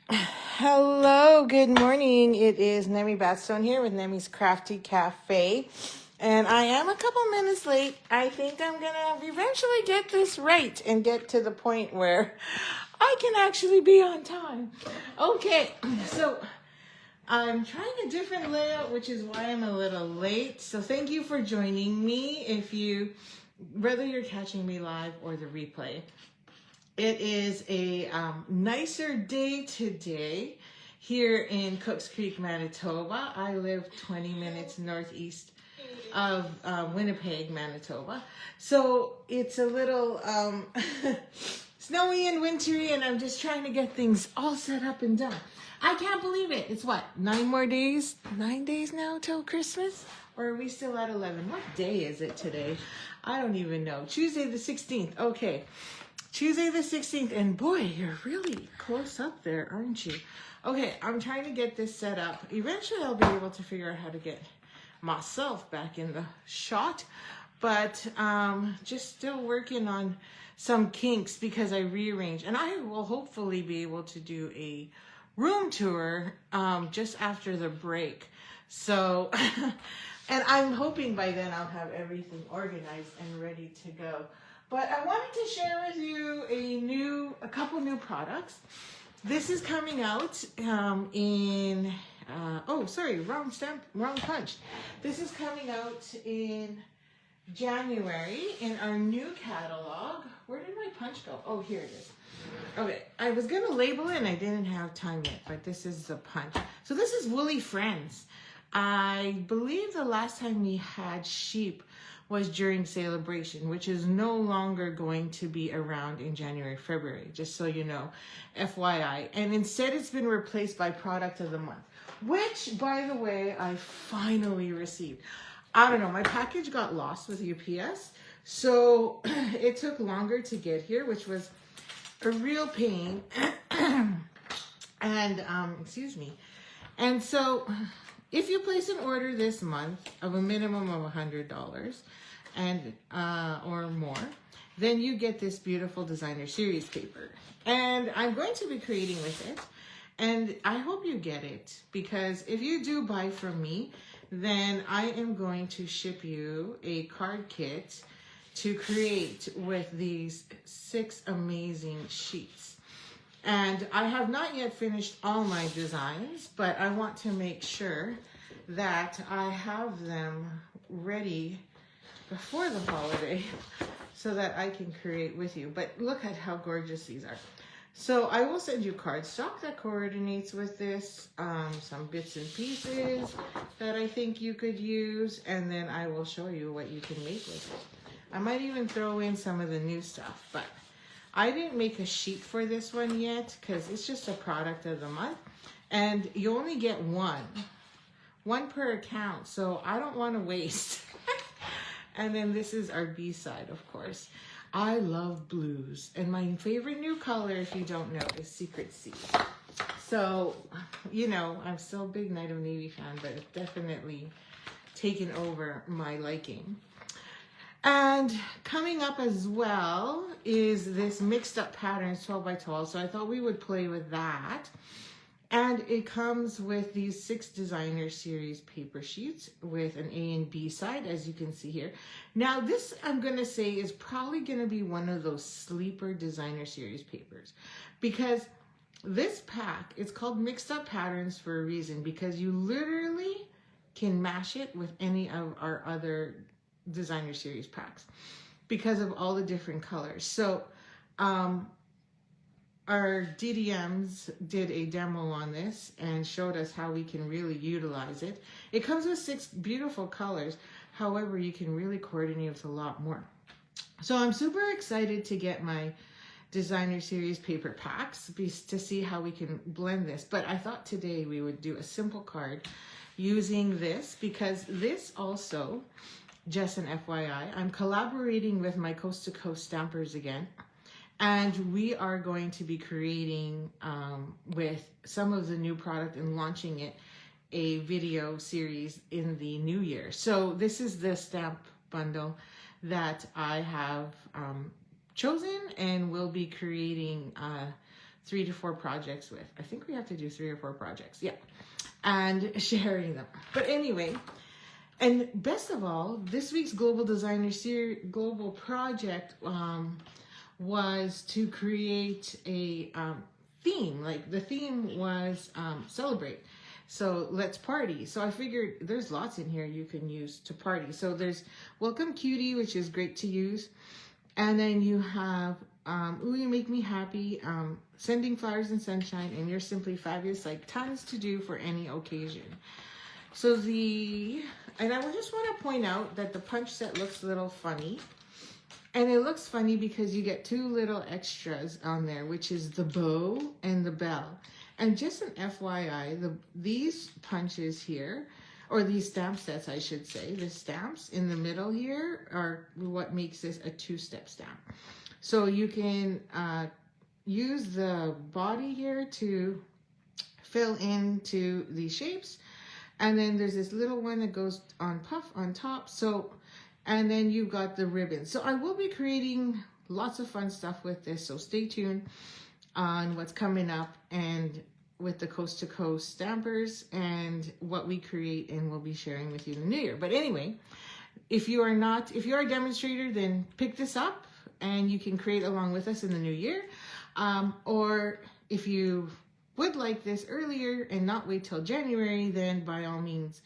Hello, good morning. It is Nemi Batstone here with Nemi's Crafty Cafe. And I am a couple minutes late. I think I'm going to eventually get this right and get to the point where I can actually be on time. Okay, so I'm trying a different layout, which is why I'm a little late. So thank you for joining me whether you're catching me live or the replay. It is a nicer day today here in Cooks Creek, Manitoba. I live 20 minutes northeast of Winnipeg, Manitoba. So it's a little snowy and wintry, and I'm just trying to get things all set up and done. I can't believe it. It's what, 9 more days? 9 days now till Christmas? Or are we still at 11? What day is it today? I don't even know. Tuesday the 16th. Okay. Tuesday the 16th, and boy, you're really close up there, aren't you? Okay, I'm trying to get this set up. Eventually, I'll be able to figure out how to get myself back in the shot, but just still working on some kinks because I rearranged, and I will hopefully be able to do a room tour just after the break. So, and I'm hoping by then I'll have everything organized and ready to go. But I wanted to share with you a couple new products. This is coming out wrong punch. This is coming out in January in our new catalog. Where did my punch go? Oh, here it is. Okay, I was gonna label it and I didn't have time yet, but this is the punch. So this is Woolly Friends. I believe the last time we had sheep was during Celebration, which is no longer going to be around in January, February, just so you know, FYI. And instead it's been replaced by Product of the Month, which, by the way, I finally received. I don't know, my package got lost with UPS, so it took longer to get here, which was a real pain. And, excuse me. And so if you place an order this month of a minimum of $100 and or more, then you get this beautiful designer series paper. And I'm going to be creating with it. And I hope you get it, because if you do buy from me, then I am going to ship you a card kit to create with these 6 amazing sheets. And I have not yet finished all my designs, but I want to make sure that I have them ready before the holiday so that I can create with you. But look at how gorgeous these are. So I will send you cardstock that coordinates with this, some bits and pieces that I think you could use, and then I will show you what you can make with it. I might even throw in some of the new stuff, but I didn't make a sheet for this one yet because it's just a product of the month, and you only get one per account, so I don't want to waste. And then this is our B-side, of course. I love blues, and my favorite new color, if you don't know, is Secret Sea. So, you know, I'm still a big Night of Navy fan, but it's definitely taken over my liking. And coming up as well is this mixed up patterns 12 by 12. So I thought we would play with that. And it comes with these 6 designer series paper sheets with an A and B side, as you can see here. Now this, I'm going to say, is probably going to be one of those sleeper designer series papers, because this pack, it's called Mixed Up Patterns for a reason, because you literally can mash it with any of our other designer series packs because of all the different colors. So our DDMs did a demo on this and showed us how we can really utilize it. It comes with 6 beautiful colors. However, you can really coordinate with a lot more. So I'm super excited to get my designer series paper packs to see how we can blend this. But I thought today we would do a simple card using this, because this also, just an FYI, I'm collaborating with my Coast to Coast stampers again. And we are going to be creating with some of the new product and launching it a video series in the new year. So this is the stamp bundle that I have chosen, and will be creating 3 to 4 projects with. I think we have to do 3 or 4 projects. Yeah. And sharing them. But anyway, and best of all, this week's Global Designer Series, Global Project was to create a theme. Like the theme was celebrate. So let's party. So I figured there's lots in here you can use to party. So there's Welcome Cutie, which is great to use. And then you have Ooh, You Make Me Happy, Sending Flowers and Sunshine, and You're Simply Fabulous. Like tons to do for any occasion. So and I just want to point out that the punch set looks a little funny. And it looks funny because you get 2 little extras on there, which is the bow and the bell. And just an FYI, these punches here, or these stamp sets, I should say, the stamps in the middle here are what makes this a 2-step stamp. So you can use the body here to fill into these shapes. And then there's this little one that goes on puff on top. And then you've got the ribbon. So I will be creating lots of fun stuff with this. So stay tuned on what's coming up and with the Coast to Coast stampers and what we create, and we'll be sharing with you in the new year. But anyway, if you are a demonstrator, then pick this up and you can create along with us in the new year. Or if you would like this earlier and not wait till January, then by all means,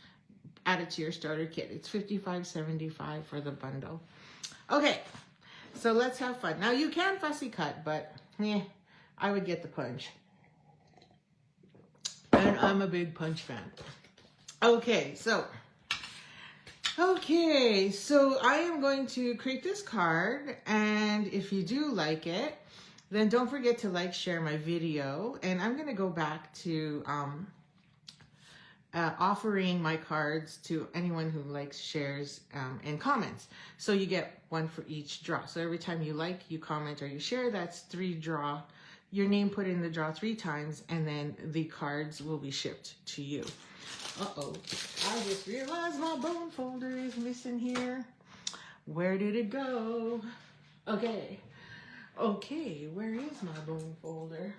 add it to your starter kit. It's $55.75 for the bundle. Okay, so let's have fun. Now you can fussy cut, but I would get the punch. And I'm a big punch fan. Okay, so I am going to create this card, and if you do like it, then don't forget to like, share my video, and I'm going to go back to offering my cards to anyone who likes, shares, and comments. So you get 1 for each draw. So every time you like, you comment, or you share, that's 3 draw. Your name put in the draw 3 times, and then the cards will be shipped to you. Uh-oh. I just realized my bone folder is missing here. Where did it go? Okay, where is my bone folder?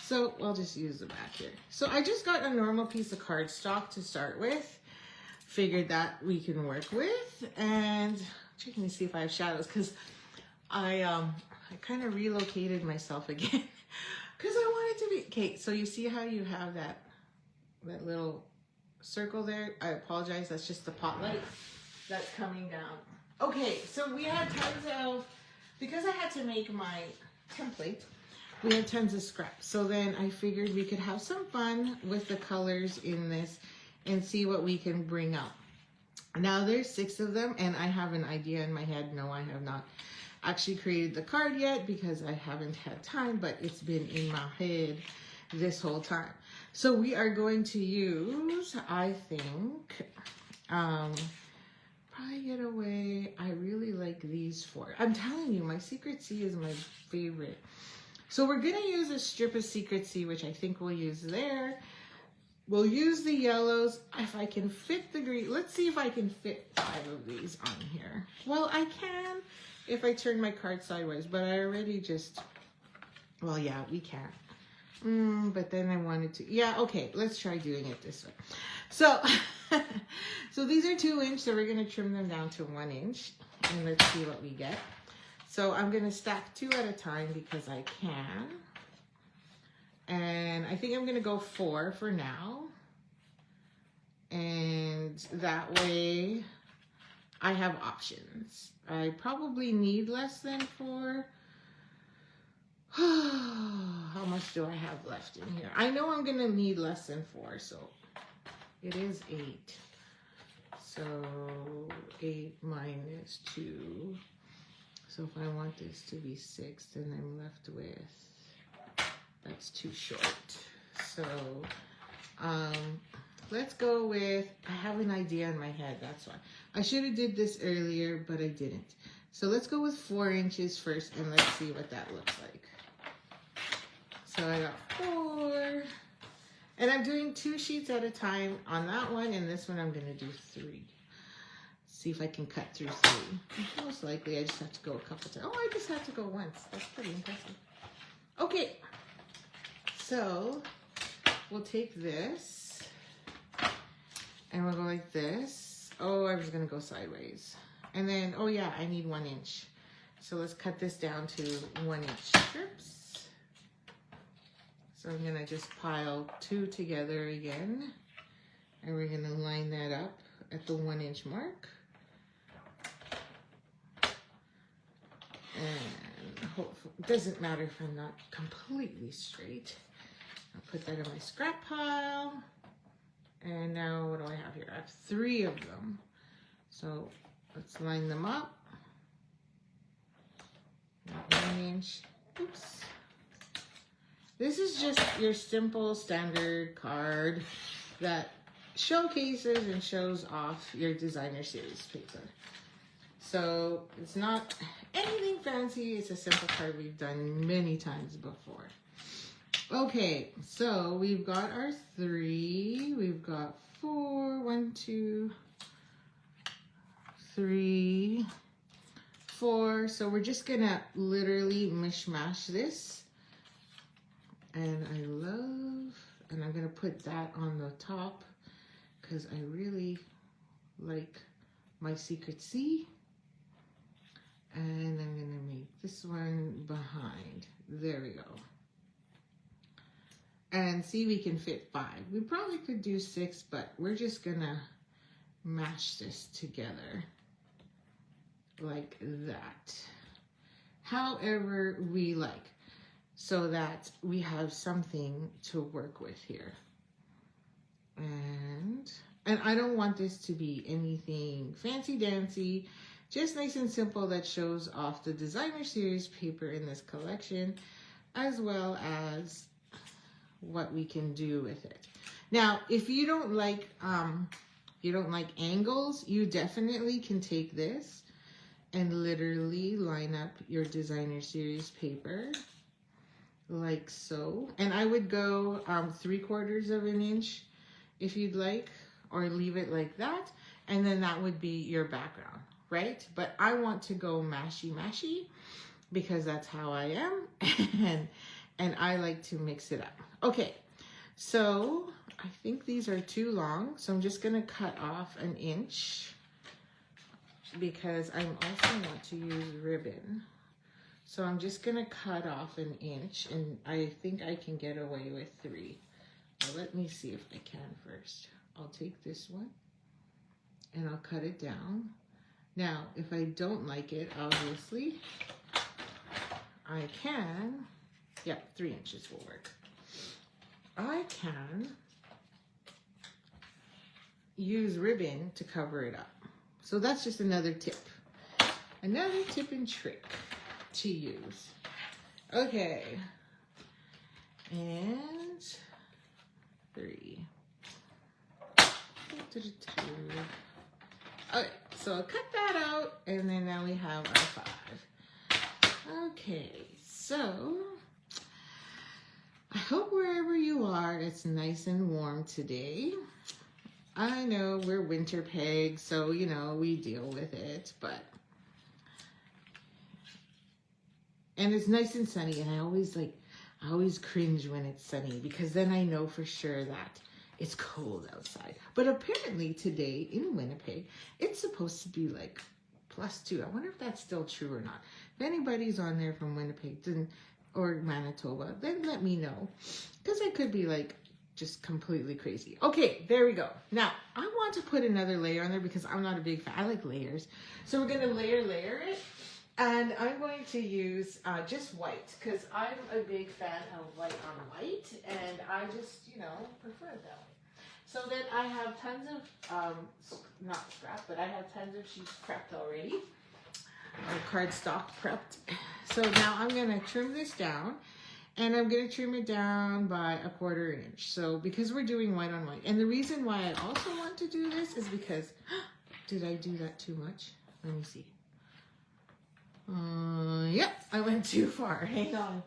So I'll just use the back here. So I just got a normal piece of cardstock to start with. Figured that we can work with. And checking to see if I have shadows, because I kind of relocated myself again because I wanted to be, okay, so you see how you have that little circle there? I apologize, that's just the pot light that's coming down. Okay, so we had tons of, because I had to make my template, we had tons of scraps. So then I figured we could have some fun with the colors in this and see what we can bring up. Now there's 6 of them, and I have an idea in my head. No, I have not actually created the card yet because I haven't had time, but it's been in my head this whole time. So we are going to use, I think, probably get away. I really like these 4. I'm telling you, my Secret C is my favorite. So we're going to use a strip of Secret C, which I think we'll use there. We'll use the yellows. If I can fit the green, let's see if I can fit 5 of these on here. Well, I can if I turn my card sideways, but I already just, well, yeah, we can. But then I wanted to, yeah, okay, let's try doing it this way. So, so these are 2 inch, so we're going to trim them down to 1 inch, and let's see what we get. So I'm going to stack 2 at a time because I can. And I think I'm going to go 4 for now. And that way I have options. I probably need less than 4. How much do I have left in here? I know I'm going to need less than 4, so it is 8. So 8 minus 2. So if I want this to be 6, then I'm left with, that's too short. So let's go with, I have an idea in my head, that's why. I should have did this earlier, but I didn't. So let's go with 4 inches first, and let's see what that looks like. So I got 4. And I'm doing 2 sheets at a time on that one, and this one I'm going to do 3. See if I can cut through 3. Most likely I just have to go a couple times. Oh, I just have to go once. That's pretty impressive. Okay, so we'll take this and we'll go like this. Oh, I was gonna go sideways. And then, oh yeah, I need 1 inch. So let's cut this down to 1 inch strips. So I'm gonna just pile 2 together again. And we're gonna line that up at the 1 inch mark. And hopefully, it doesn't matter if I'm not completely straight. I'll put that in my scrap pile. And now what do I have here? I have 3 of them. So let's line them up. 1 inch. Oops. This is just your simple standard card that showcases and shows off your designer series paper. So it's not anything fancy. It's a simple card we've done many times before. Okay, so we've got our 3. We've got 4. 1, 2, 3, 4. So we're just gonna literally mishmash this. And and I'm gonna put that on the top because I really like my secret C. And I'm gonna make this one behind. There we go. And see, we can fit 5. We probably could do 6, but we're just gonna mash this together like that. However we like, so that we have something to work with here. And I don't want this to be anything fancy dancy, just nice and simple that shows off the designer series paper in this collection, as well as what we can do with it. Now, if you don't like angles, you definitely can take this and literally line up your designer series paper like so. And I would go 3/4 of an inch if you'd like, or leave it like that. And then that would be your background, right? But I want to go mashy because that's how I am. and I like to mix it up. Okay, so I think these are too long. So I'm just gonna cut off 1 inch because I also want to use ribbon. So I'm just gonna cut off 1 inch, and I think I can get away with 3. Well, let me see if I can first. I'll take this one and I'll cut it down. Now, if I don't like it, obviously, I can, 3 inches will work. I can use ribbon to cover it up. So that's just another tip and trick to use. Okay, and 3. Okay, so I'll cut that out, and then now we have our 5. Okay, so I hope wherever you are, it's nice and warm today. I know we're winter pegs, so you know we deal with it, and it's nice and sunny, and I always cringe when it's sunny because then I know for sure that it's cold outside. But apparently today in Winnipeg, it's supposed to be like +2. I wonder if that's still true or not. If anybody's on there from Winnipeg or Manitoba, then let me know, because I could be like just completely crazy. Okay, there we go. Now, I want to put another layer on there because I'm not a big fan. I like layers. So we're going to layer it. And I'm going to use just white because I'm a big fan of white on white. And I just, prefer it that way. So then I have tons of, not scrap, but I have tons of sheets prepped already. Or cardstock prepped. So now I'm going to trim this down. And I'm going to trim it down by 1/4 inch. So because we're doing white on white. And the reason why I also want to do this is because, did I do that too much? Let me see. Yep, I went too far. Hang on.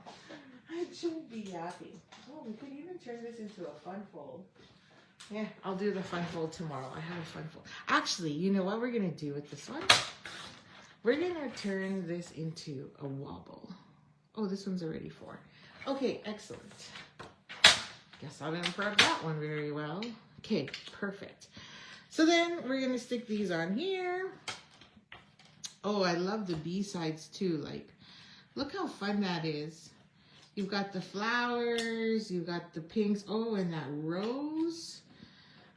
I shouldn't be yapping. Oh, we could even turn this into a fun fold. Yeah, I'll do the fun fold tomorrow. I have a fun fold. Actually, you know what we're going to do with this one? We're going to turn this into a wobble. Oh, this one's already 4. Okay, excellent. Guess I didn't prep that one very well. Okay, perfect. So then we're gonna stick these on here. Oh, I love the B-sides too. Like, look how fun that is. You've got the flowers, you've got the pinks. Oh, and that rose.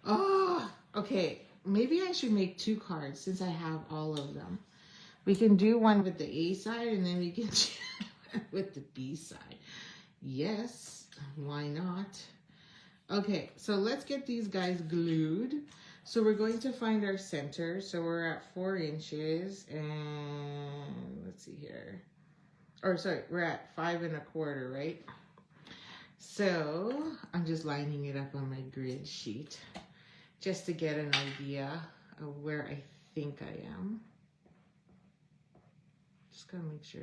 Oh, okay. Maybe I should make 2 cards since I have all of them. We can do one with the A side and then we can do with the B side. Yes, why not? Okay, so let's get these guys glued. So we're going to find our center. So we're at 4 inches and let's see here. Or sorry, we're at 5 1/4, right? So I'm just lining it up on my grid sheet just to get an idea of where I think I am. Just gotta make sure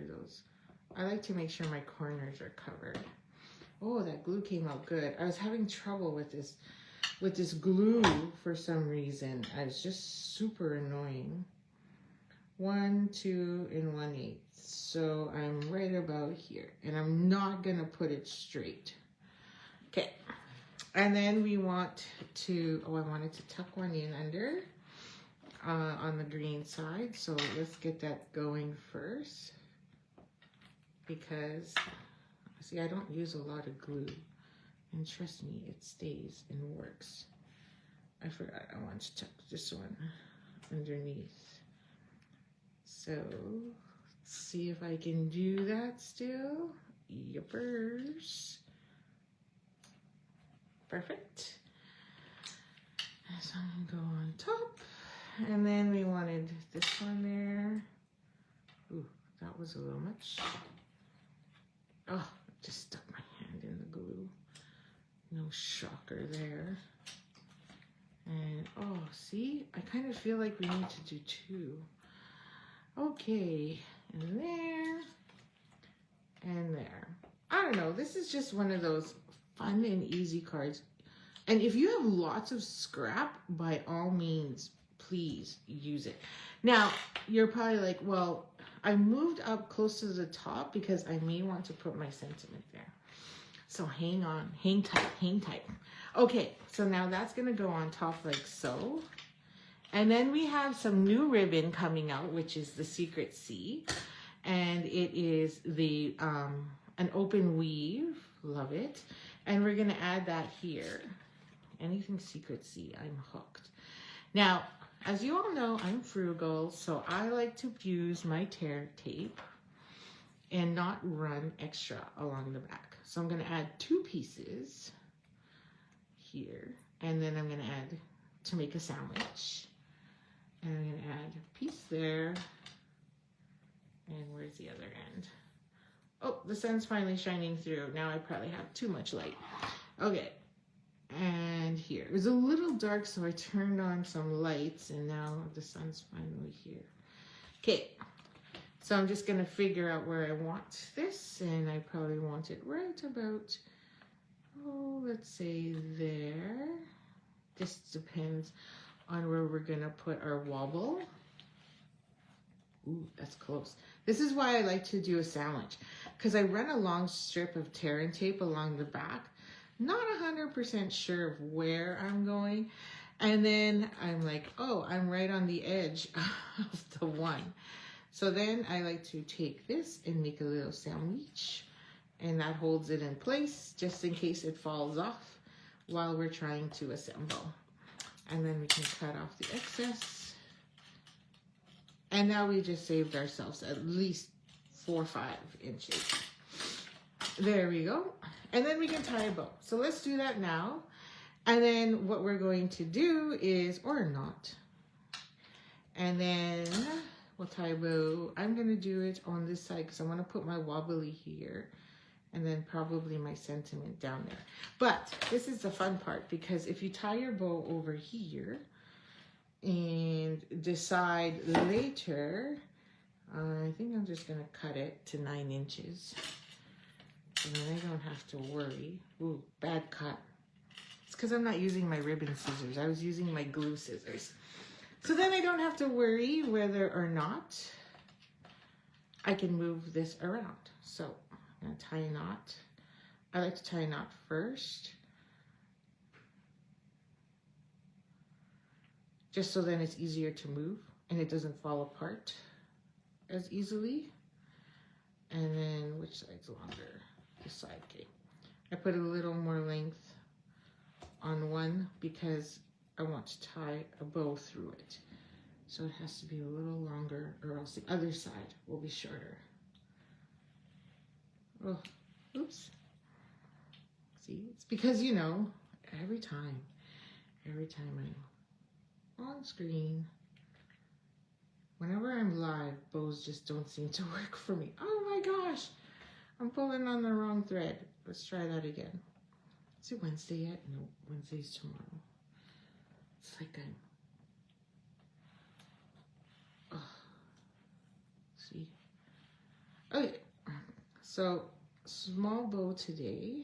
I like to make sure my corners are covered. Oh, that glue came out good. I was having trouble with this glue for some reason. I was just super annoying. 1, 2 1/8. So I'm right about here, and I'm not gonna put it straight. Okay, and then we want to, I wanted to tuck one in under on the green side. So let's get that going first, because see, I don't use a lot of glue, and trust me, it stays and works. I forgot I want to tuck this one underneath. So let's see if I can do that still. Yippers. Perfect. So I'm gonna go on top. And then we wanted this one there. Ooh, that was a little much. Oh, I just stuck my hand in the glue. No shocker there. And oh, see, I kind of feel like we need to do 2. Okay, and there, and there. I don't know, this is just one of those fun and easy cards. And if you have lots of scrap, by all means, please use it. Now, you're probably like, well, I moved up close to the top because I may want to put my sentiment there. So hang on, hang tight, hang tight. Okay, so now that's gonna go on top like so. And then we have some new ribbon coming out, which is the Secret C. And it is the an open weave, love it. And we're gonna add that here. Anything Secret C, I'm hooked. Now, as you all know, I'm frugal, so I like to use my tear tape and not run extra along the back. So I'm gonna add 2 pieces here, and then I'm gonna add to make a sandwich. And I'm gonna add a piece there. And where's the other end? Oh, the sun's finally shining through. Now I probably have too much light. Okay, and here. It was a little dark, so I turned on some lights, and now the sun's finally here. Okay, so I'm just gonna figure out where I want this, and I probably want it right about, oh, let's say there. This depends on where we're gonna put our wobble. Ooh, that's close. This is why I like to do a sandwich, because I run a long strip of tear and tape along the back, not 100% sure of where I'm going, and then I'm like, oh, I'm right on the edge of the one. So then I like to take this and make a little sandwich, and that holds it in place just in case it falls off while we're trying to assemble. And then we can cut off the excess. And now we just saved ourselves at least 4 or 5 inches. There we go. And then we can tie a bow. So let's do that now. And then what we're going to do is, or not. And then we'll tie a bow. I'm going to do it on this side because I want to put my wobbly here. And then probably my sentiment down there. But this is the fun part, because if you tie your bow over here and decide later, I think I'm just gonna cut it to 9 inches. And then I don't have to worry. Ooh, bad cut. It's because I'm not using my ribbon scissors. I was using my glue scissors. So then I don't have to worry whether or not I can move this around. So I'm gonna tie a knot I like to tie a knot first, just so then it's easier to move and it doesn't fall apart as easily. And then which side's longer? This side. Okay. I put a little more length on one because I want to tie a bow through it. So it has to be a little longer, or else the other side will be shorter. Oh, oops. See, it's because, you know, every time I'm on screen, whenever I'm live, bows just don't seem to work for me. Oh my gosh, I'm pulling on the wrong thread. Let's try that again. Is it Wednesday yet? No, Wednesday's tomorrow. It's like I'm, see? Okay, so small bow today.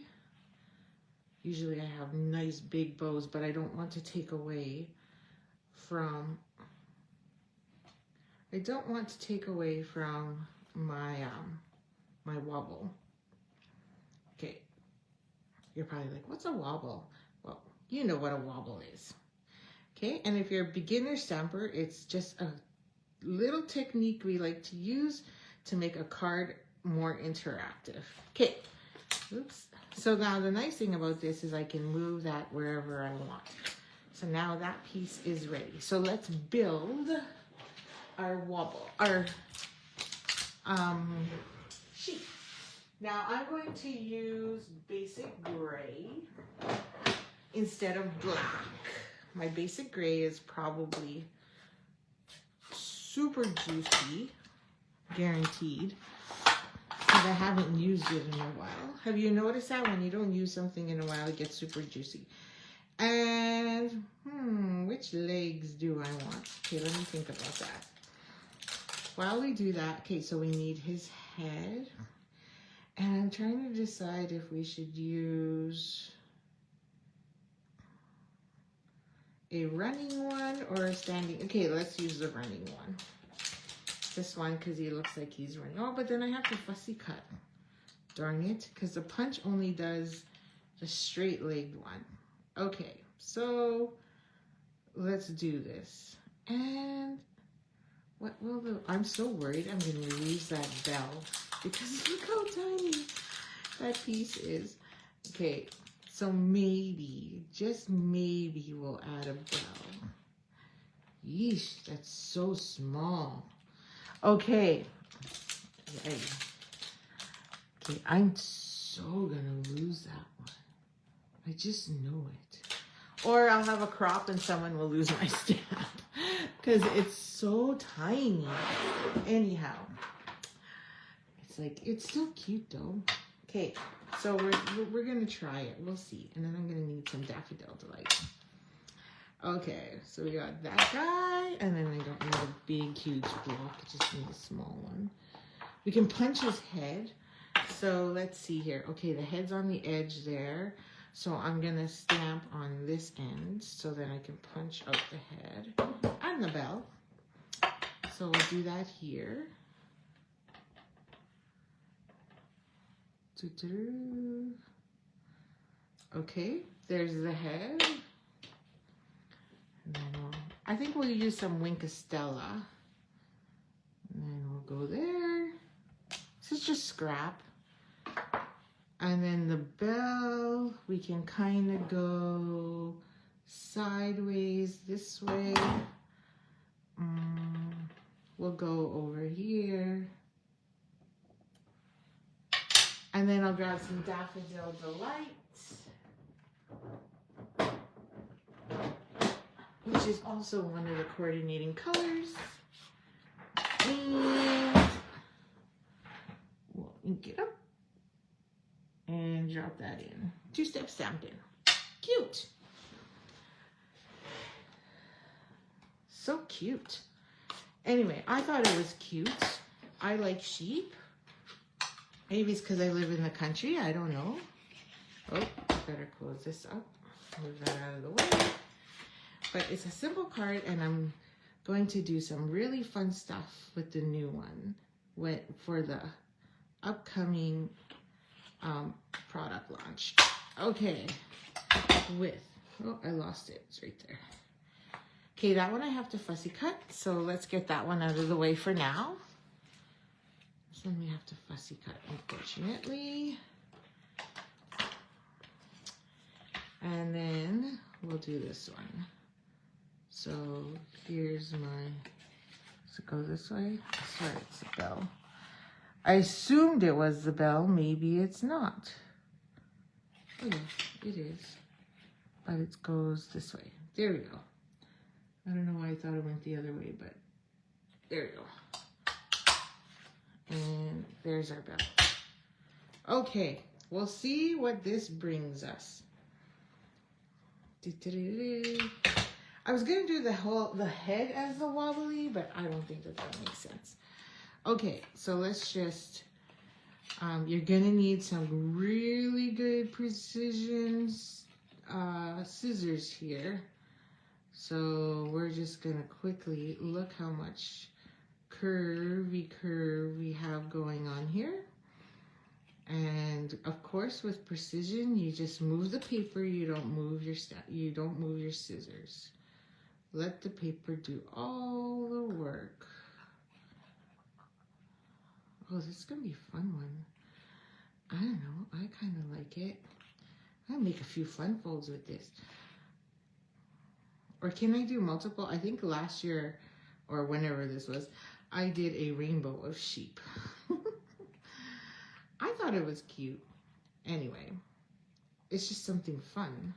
Usually I have nice big bows, but I don't want to take away from, my, my wobble. Okay, you're probably like, what's a wobble? Well, you know what a wobble is. Okay, and if you're a beginner stamper, it's just a little technique we like to use to make a card more interactive. Okay, oops. So now the nice thing about this is I can move that wherever I want. So now that piece is ready. So let's build our wobble, our sheet. Now I'm going to use basic gray instead of black. My basic gray is probably super juicy, guaranteed, because I haven't used it in a while. Have you noticed that when you don't use something in a while, it gets super juicy? And, which legs do I want? Okay, let me think about that. While we do that, okay, so we need his head. And I'm trying to decide if we should use a running one or a standing. Okay, let's use the running one. This one, because he looks like he's running. Oh, but then I have to fussy cut. Darn it, because the punch only does the straight-legged one. Okay, so let's do this. And what will the... I'm so worried I'm going to lose that bell because look how tiny that piece is. Okay, so maybe, just maybe we'll add a bell. Yeesh, that's so small. Okay. Okay, I'm so gonna lose that one. I just know it. Or I'll have a crop and someone will lose my stamp because it's so tiny. Anyhow, it's like, it's still cute though. Okay, so we're gonna try it. We'll see. And then I'm gonna need some Daffodil Delight. Okay, so we got that guy, and then I don't need a big, huge block. I just need a small one. We can punch his head. So let's see here. Okay, the head's on the edge there. So I'm gonna stamp on this end so then I can punch out the head and the bell. So we'll do that here. Okay, there's the head. And then I think we'll use some Winkostella. And then we'll go there. This is just scrap. And then the bell, we can kind of go sideways this way. We'll go over here. And then I'll grab some Daffodil Delight, which is also one of the coordinating colors. And we'll ink it up and drop that in. Two-step Stampin. Cute. So cute. Anyway, I thought it was cute. I like sheep. Maybe it's because I live in the country. I don't know. Oh, better close this up. Move that out of the way. But it's a simple card, and I'm going to do some really fun stuff with the new one for the upcoming product launch. Okay, oh, I lost it. It's right there. Okay, that one I have to fussy cut, so let's get that one out of the way for now. This one we have to fussy cut, unfortunately. And then we'll do this one. So here's my, does it go this way? I swear it's the bell. I assumed it was the bell, maybe it's not. Oh yeah, it is. But it goes this way. There we go. I don't know why I thought it went the other way, but there we go. And there's our bell. Okay, we'll see what this brings us. I was gonna do the head as the wobbly, but I don't think that makes sense. Okay, so let's just, you're gonna need some really good precision scissors here. So we're just gonna quickly look how much curve we have going on here. And of course, with precision, you just move the paper. You don't move your scissors. Let the paper do all the work. Oh, this is gonna be a fun one. I don't know. I kind of like it. I'll make a few fun folds with this. Or can I do multiple? I think last year, or whenever this was, I did a rainbow of sheep. I thought it was cute. Anyway, it's just something fun.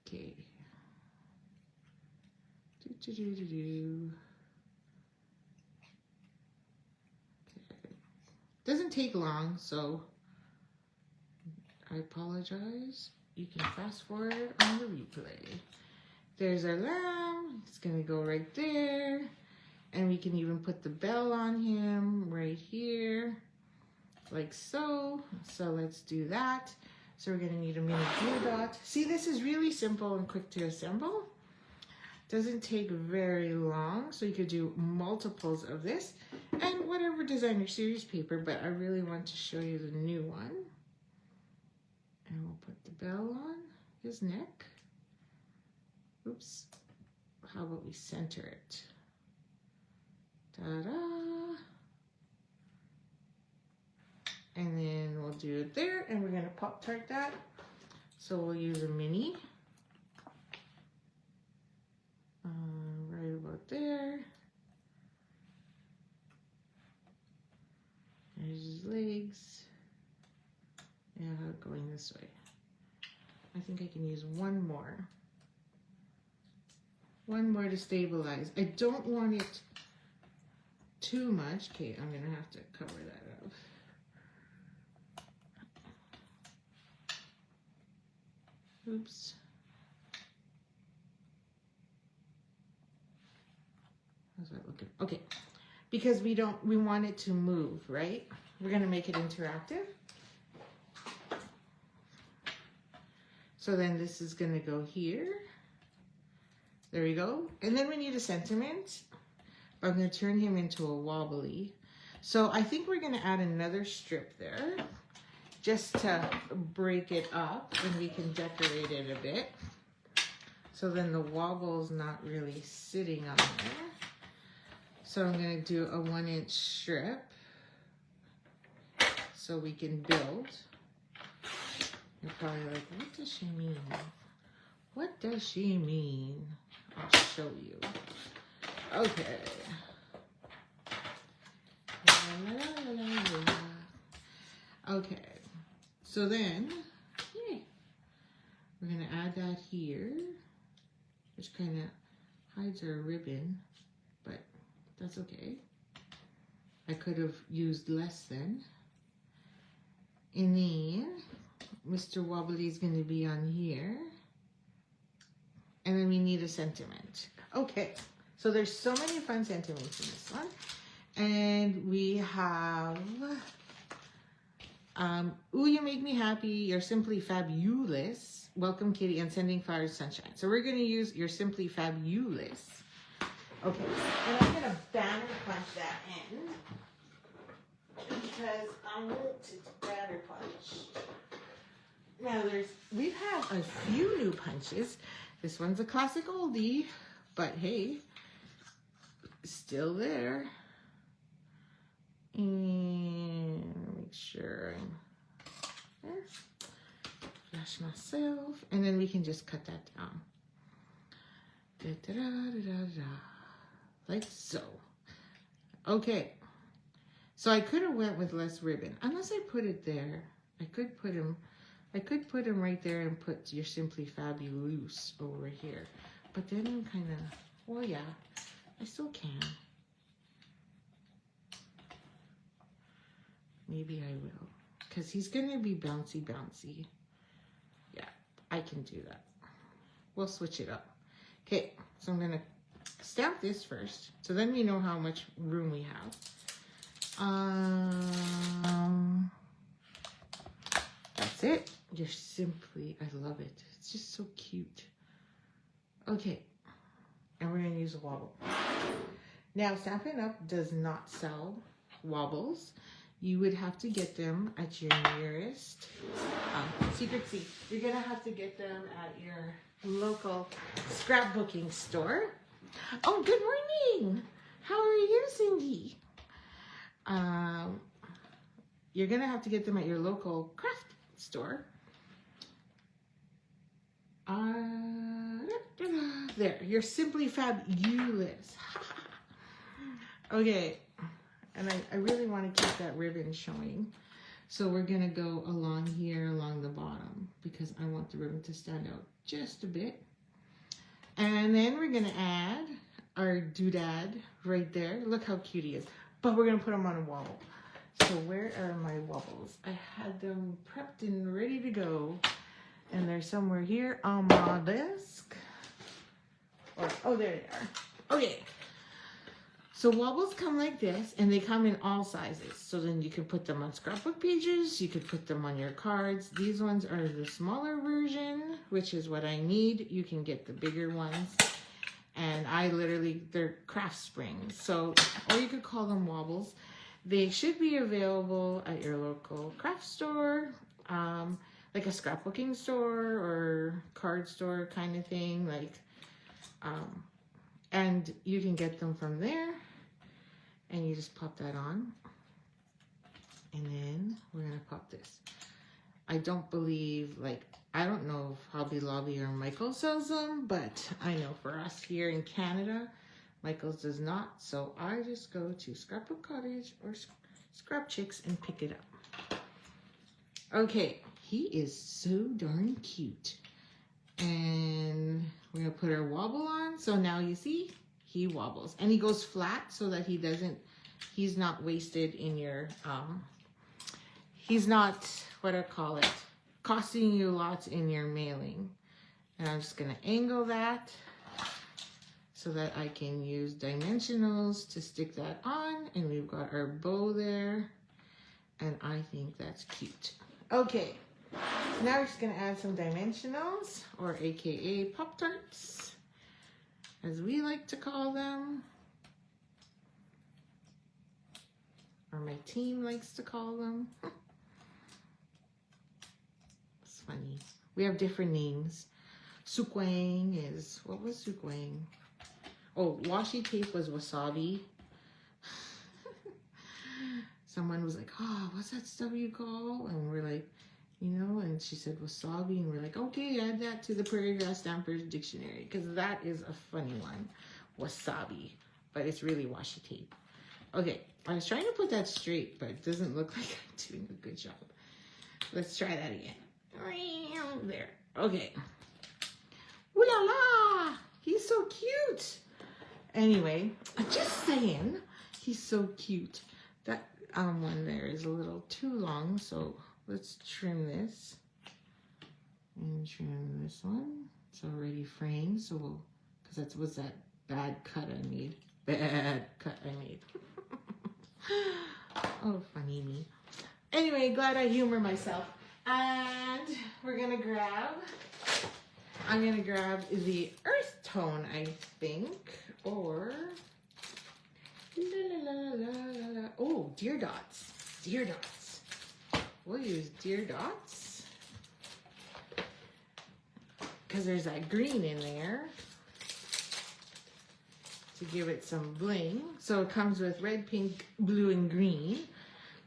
Okay. Okay. Doesn't take long, so I apologize. You can fast forward on the replay. There's our lamb. It's gonna go right there. And we can even put the bell on him right here, like so. So let's do that. So we're gonna need a mini glue dot. See, this is really simple and quick to assemble. Doesn't take very long, so you could do multiples of this and whatever designer series paper, but I really want to show you the new one. And we'll put the bell on his neck. Oops. How about we center it? Ta-da! And then we'll do it there, and we're gonna Pop-Tart that. So we'll use a mini. Right about there. There's his legs. Yeah, going this way. I think I can use one more. One more to stabilize. I don't want it too much. Okay, I'm gonna have to cover that up. Oops. How's that looking? Okay, because we want it to move, right? We're gonna make it interactive. So then this is gonna go here. There we go. And then we need a sentiment. I'm gonna turn him into a wobbly. So I think we're gonna add another strip there just to break it up, and we can decorate it a bit. So then the wobble's not really sitting on there. So I'm gonna do a 1-inch strip so we can build. You're probably like, what does she mean? What does she mean? I'll show you. Okay. Okay. So then, yay, we're gonna add that here, which kind of hides our ribbon, but that's okay. I could have used less then. And then Mr. Wobbly is going to be on here. And then we need a sentiment. Okay, so there's so many fun sentiments in this one. And we have, ooh, you make me happy, you're simply fabulous. Welcome, Kitty, and sending flowers, sunshine. So we're going to use you're simply fabulous. Okay, and I'm going to banner punch that in. because I want it to batter punch. Now we've had a few new punches. This one's a classic oldie, but hey, still there. And make sure I'm there. Flash myself, and then we can just cut that down. Da, da, da, da, da, da. Like so. Okay. So I could have went with less ribbon, unless I put it there. I could put him right there and put your Simply Fabulous over here. But then I'm kind of, well, yeah, I still can. Maybe I will, because he's going to be bouncy, bouncy. Yeah, I can do that. We'll switch it up. Okay, so I'm going to stamp this first, so then we know how much room we have. That's it. You're simply, I love it. It's just so cute. Okay, and we're going to use a wobble. Now, Stampin' Up! Does not sell wobbles. You would have to get them at your nearest secret seat. You're going to have to get them at your local scrapbooking store. Oh, good morning. How are you, Cindy? You're going to have to get them at your local craft store. There, you're Simply Fabulous. Okay, and I really want to keep that ribbon showing. So we're going to go along here, along the bottom, because I want the ribbon to stand out just a bit. And then we're going to add our doodad right there. Look how cute he is. But we're going to put him on a wobble. So where are my wobbles? I had them prepped and ready to go. And they're somewhere here on my desk. Oh, there they are. Okay. So wobbles come like this, and they come in all sizes. So then you can put them on scrapbook pages. You could put them on your cards. These ones are the smaller version, which is what I need. You can get the bigger ones. And they're craft springs. So, or you could call them wobbles. They should be available at your local craft store, like a scrapbooking store or card store kind of thing. And you can get them from there. And you just pop that on. And then we're going to pop this. I don't believe, I don't know if Hobby Lobby or Michael's sells them, but I know for us here in Canada, Michael's does not. So I just go to Scrapbook Cottage or Scrap Chicks and pick it up. Okay, he is so darn cute. And we're going to put our wobble on. So now you see, he wobbles. And he goes flat so that he's not wasted in your, he's not, what I call it, costing you lots in your mailing. And I'm just going to angle that so that I can use dimensionals to stick that on. And we've got our bow there. And I think that's cute. Okay. Now we're just going to add some dimensionals, or AKA Pop-Tarts, as we like to call them. Or my team likes to call them. It's funny. We have different names. Sukwang is, what was Sukwang? Oh, washi tape was wasabi. Someone was like, oh, what's that stuff you call? And we're like, and she said wasabi, and we're like, okay, add that to the Prairie Grass Stampers Dictionary, because that is a funny one, wasabi, but it's really washi tape. Okay, I was trying to put that straight, but it doesn't look like I'm doing a good job. Let's try that again. There, okay. Ooh la la, he's so cute. Anyway, I'm just saying, he's so cute. That one there is a little too long, so let's trim this and trim this one. It's already framed, so because that was that bad cut I made. Oh, funny me. Anyway, glad I humor myself. And we're gonna grab, I'm gonna grab the earth tone, I think, or oh, deer dots. deer dots. We'll use deer dots because there's that green in there to give it some bling. So it comes with red, pink, blue, and green.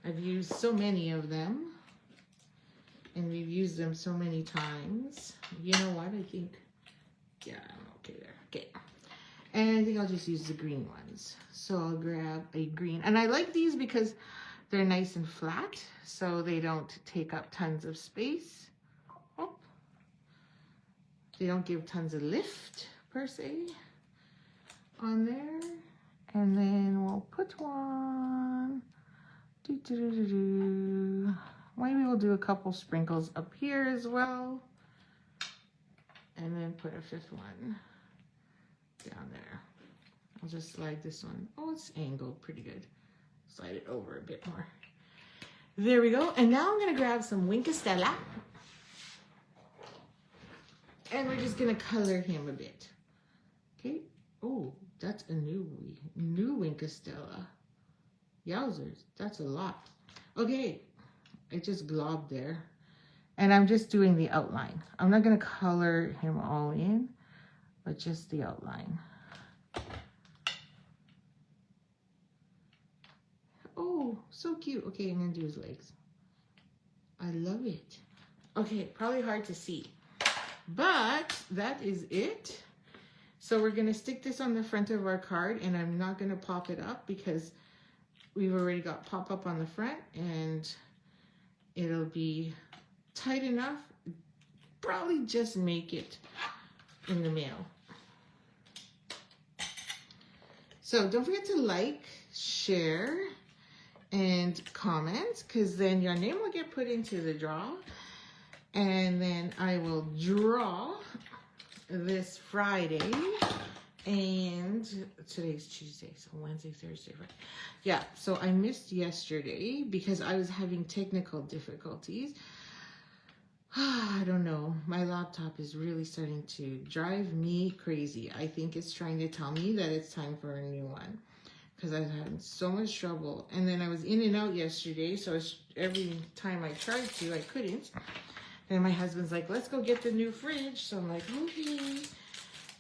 I've used so many of them, and we've used them so many times. You know what? I think, yeah, I'm okay there. Okay. And I think I'll just use the green ones. So I'll grab a green. And I like these because they're nice and flat, so they don't take up tons of space. Oh. They don't give tons of lift, per se, on there. And then we'll put one. Maybe we'll do a couple sprinkles up here as well. And then put a fifth one down there. I'll just slide this one. Oh, it's angled pretty good. Slide it over a bit more. There we go. And now I'm going to grab some Winkostella. And we're just going to color him a bit. Okay. Oh, that's a new Winkostella. Yowzers, that's a lot. Okay, I just globbed there. And I'm just doing the outline. I'm not going to color him all in, but just the outline. Oh, so cute. Okay, I'm going to do his legs. I love it. Okay, probably hard to see, but that is it. So we're going to stick this on the front of our card, and I'm not going to pop it up because we've already got pop-up on the front, and it'll be tight enough. Probably just make it in the mail. So don't forget to like, share, and comment, because then your name will get put into the draw. And then I will draw this Friday. And today's Tuesday, so Wednesday, Thursday, right? Yeah, so I missed yesterday because I was having technical difficulties. I don't know. My laptop is really starting to drive me crazy. I think it's trying to tell me that it's time for a new one because I've had so much trouble. And then I was in and out yesterday, so every time I tried to, I couldn't. And my husband's like, let's go get the new fridge. So I'm like, okay.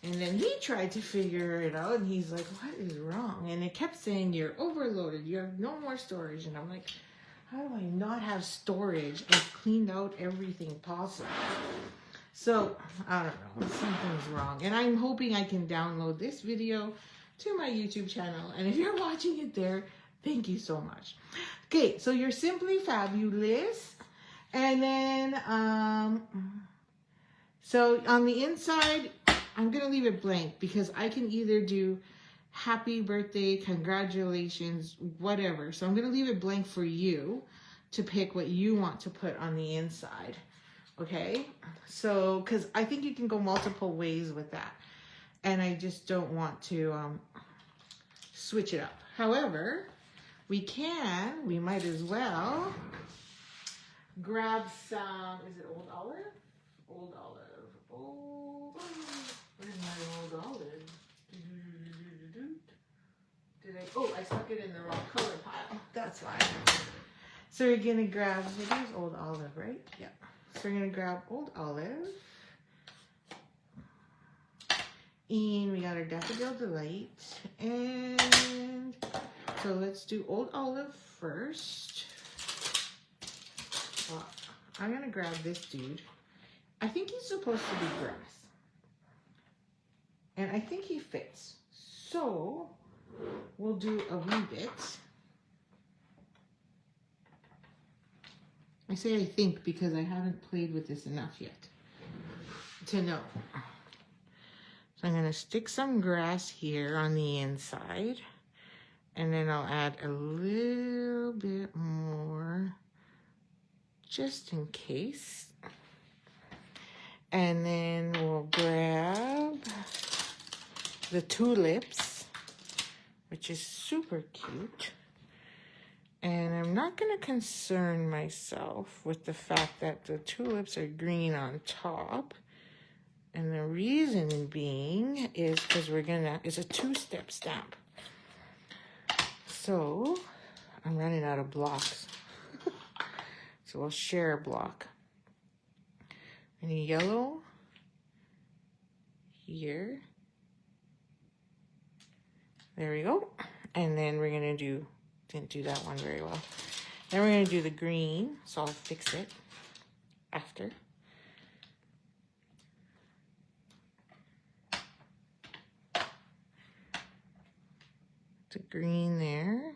And then he tried to figure it out, and he's like, what is wrong? And it kept saying, you're overloaded. You have no more storage. And I'm like, how do I not have storage? I've cleaned out everything possible. So, I don't know. Something's wrong. And I'm hoping I can download this video to my YouTube channel. And if you're watching it there, thank you so much. Okay, so you're simply fabulous. And then, so on the inside, I'm going to leave it blank because I can either do happy birthday, congratulations, whatever. So I'm going to leave it blank for you to pick what you want to put on the inside. Okay? So, because I think you can go multiple ways with that. And I just don't want to switch it up. However, we might as well grab some, is it Old Olive? Old Olive. Oh, where's my Old Olive? I stuck it in the wrong color pile. That's why. So we're going to grab, it is Old Olive, right? Yeah. So we're going to grab Old Olive. And we got our Daffodil Delight. And so let's do Old Olive first. Well, I'm going to grab this dude. I think he's supposed to be grass. And I think he fits. So we'll do a wee bit. I say I think because I haven't played with this enough yet to know. So I'm going to stick some grass here on the inside. And then I'll add a little bit more just in case. And then we'll grab the tulips, which is super cute. And I'm not going to concern myself with the fact that the tulips are green on top. And the reason being is because it's a two-step stamp. So I'm running out of blocks. So we'll share a block. And a yellow here. There we go. And then we're gonna do, didn't do that one very well. Then we're gonna do the green, so I'll fix it after. The green there.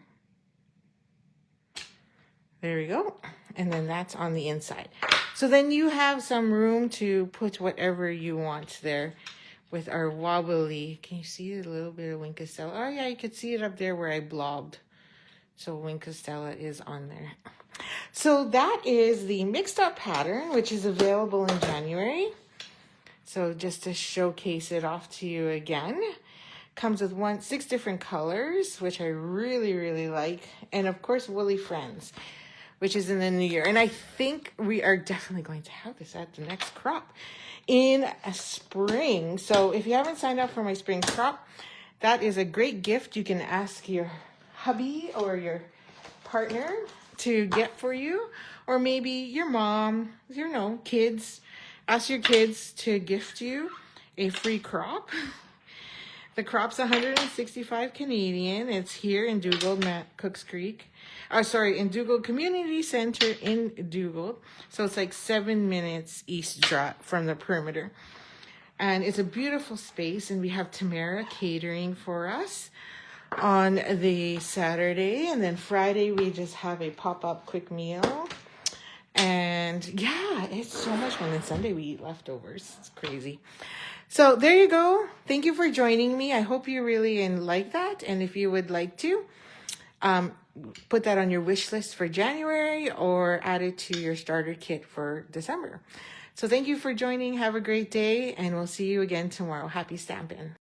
There we go. And then that's on the inside. So then you have some room to put whatever you want there with our wobbly. Can you see a little bit of Wink Stella? Oh yeah, you could see it up there where I blobbed. So Wink Stella is on there. So that is the mixed up pattern, which is available in January. So just to showcase it off to you again. Comes with 6 different colors, which I really, really like. And of course, Woolly Friends, which is in the new year. And I think we are definitely going to have this at the next crop in spring. So if you haven't signed up for my spring crop, that is a great gift you can ask your hubby or your partner to get for you. Or maybe your mom, you know, kids. Ask your kids to gift you a free crop. The crop's 165 Canadian. It's here in Dugald, Cooks Creek. In Dugald Community Center in Dugald. So it's like 7 minutes east from the perimeter. And it's a beautiful space. And we have Tamara catering for us on the Saturday. And then Friday, we just have a pop-up quick meal. And yeah, it's so much fun. And Sunday, we eat leftovers. It's crazy. So there you go. Thank you for joining me. I hope you really like that. And if you would like to, put that on your wish list for January or add it to your starter kit for December. So thank you for joining. Have a great day, and we'll see you again tomorrow. Happy Stampin'.